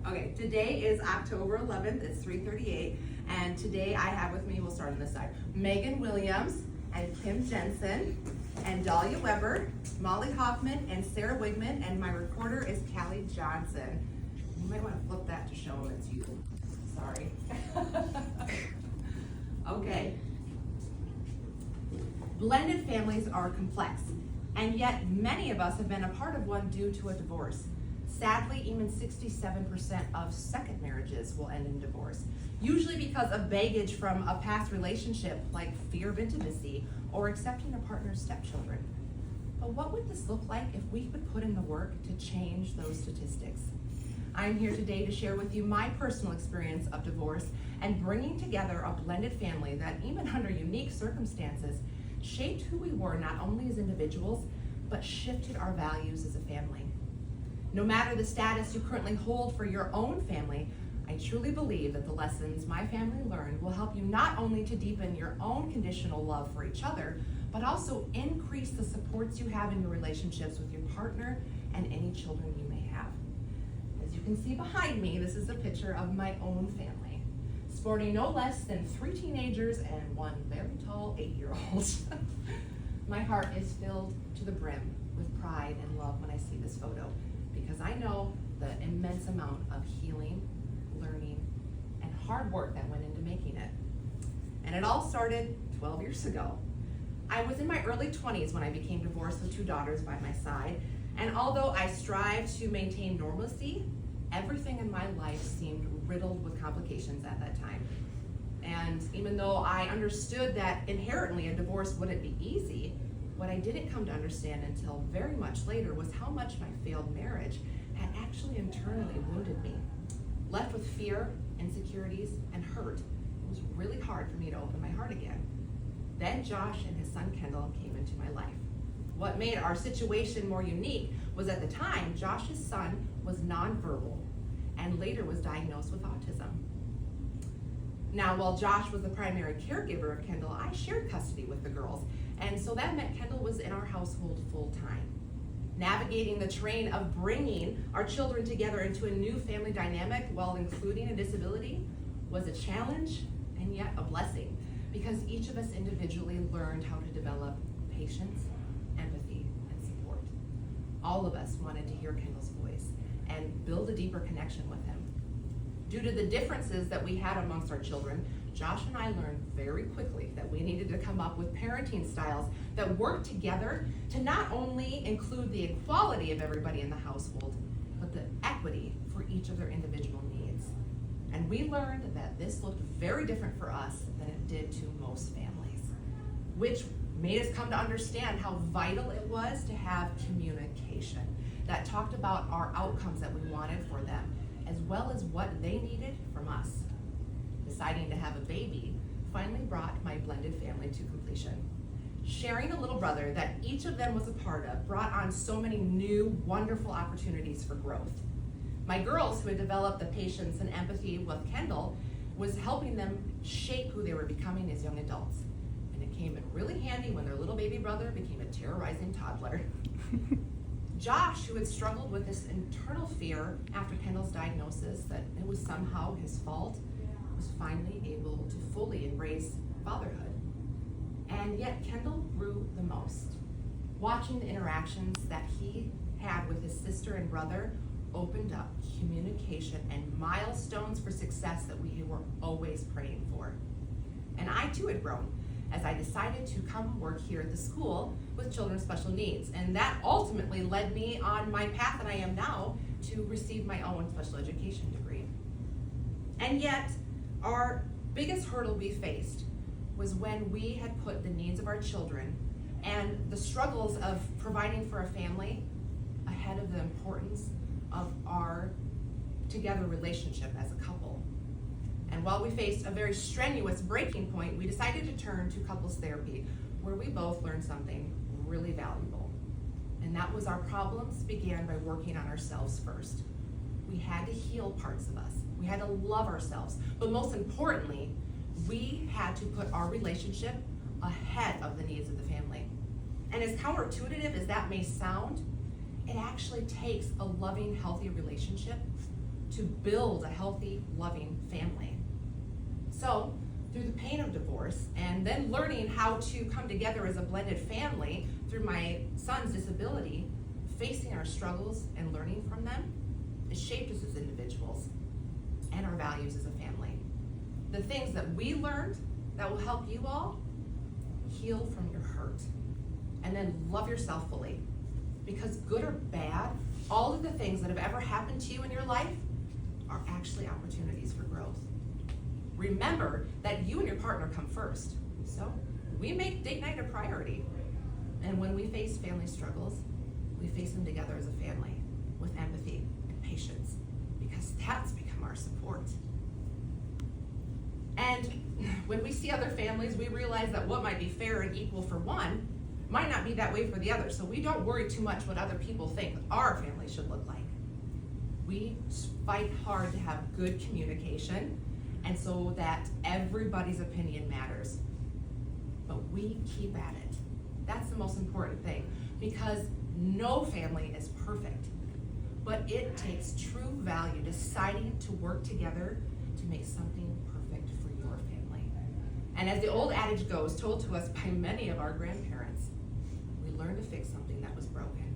Okay, today is October 11th, it's 3:38, and today I have with me, we'll start on this side, Megan Williams and Kim Jensen and Dahlia Weber, Molly Hoffman and Sarah Wigman, and my recorder is Callie Johnson. You might want to flip that to show them it's you. Sorry. Okay. Blended families are complex, and yet many of us have been a part of one due to a divorce. Sadly, even 67% of second marriages will end in divorce, usually because of baggage from a past relationship like fear of intimacy or accepting a partner's stepchildren. But what would this look like if we could put in the work to change those statistics? I'm here today to share with you my personal experience of divorce and bringing together a blended family that, even under unique circumstances, shaped who we were not only as individuals, but shifted our values as a family. No matter the status you currently hold for your own family, I truly believe that the lessons my family learned will help you not only to deepen your own conditional love for each other, but also increase the supports you have in your relationships with your partner and any children you may have. As you can see behind me, this is a picture of my own family, sporting no less than 3 teenagers and 1 very tall 8-year-old. My heart is filled to the brim with pride and love when I see this photo, because I know the immense amount of healing, learning, and hard work that went into making it. And it all started 12 years ago. I was in my early 20s when I became divorced with 2 daughters by my side, and although I strived to maintain normalcy, everything in my life seemed riddled with complications at that time. And even though I understood that inherently a divorce wouldn't be easy, what I didn't come to understand until very much later was how much my failed marriage had actually internally wounded me. Left with fear, insecurities, and hurt, it was really hard for me to open my heart again. Then Josh and his son Kendall came into my life. What made our situation more unique was at the time, Josh's son was nonverbal and later was diagnosed with autism. Now, while Josh was the primary caregiver of Kendall, I shared custody with the girls, and so that meant Kendall was in our household full time. Navigating the terrain of bringing our children together into a new family dynamic while including a disability was a challenge and yet a blessing, because each of us individually learned how to develop patience, empathy, and support. All of us wanted to hear Kendall's voice and build a deeper connection with him. Due to the differences that we had amongst our children, Josh and I learned very quickly that we needed to come up with parenting styles that worked together to not only include the equality of everybody in the household, but the equity for each of their individual needs. And we learned that this looked very different for us than it did to most families, which made us come to understand how vital it was to have communication that talked about our outcomes that we wanted for them, as well as what they needed from us. Deciding to have a baby finally brought my blended family to completion. Sharing a little brother that each of them was a part of brought on so many new, wonderful opportunities for growth. My girls, who had developed the patience and empathy with Kendall, was helping them shape who they were becoming as young adults. And it came in really handy when their little baby brother became a terrorizing toddler. Josh, who had struggled with this internal fear after Kendall's diagnosis that it was somehow his fault, was finally able to fully embrace fatherhood. And yet Kendall grew the most. Watching the interactions that he had with his sister and brother opened up communication and milestones for success that we were always praying for. And I too had grown as I decided to come work here at the school with children with special needs. And that ultimately led me on my path that I am now to receive my own special education degree. And yet, our biggest hurdle we faced was when we had put the needs of our children and the struggles of providing for a family ahead of the importance of our together relationship as a couple. And while we faced a very strenuous breaking point, we decided to turn to couples therapy, where we both learned something really valuable. And that was our problems began by working on ourselves first. We had to heal parts of us. We had to love ourselves. But most importantly, we had to put our relationship ahead of the needs of the family. And as counterintuitive as that may sound, it actually takes a loving, healthy relationship to build a healthy, loving family. So, through the pain of divorce and then learning how to come together as a blended family through my son's disability, facing our struggles and learning from them, it shaped us as individuals and our values as a family. The things that we learned that will help you all heal from your hurt and then love yourself fully. Because good or bad, all of the things that have ever happened to you in your life are actually opportunities for growth. Remember that you and your partner come first. So we make date night a priority. And when we face family struggles, we face them together as a family with empathy and patience, because that's become our support. And when we see other families, we realize that what might be fair and equal for one might not be that way for the other. So we don't worry too much what other people think our family should look like. We fight hard to have good communication, and so that everybody's opinion matters. But we keep at it. That's the most important thing, because no family is perfect. But it takes true value deciding to work together to make something perfect for your family. And as the old adage goes, told to us by many of our grandparents, we learned to fix something that was broken.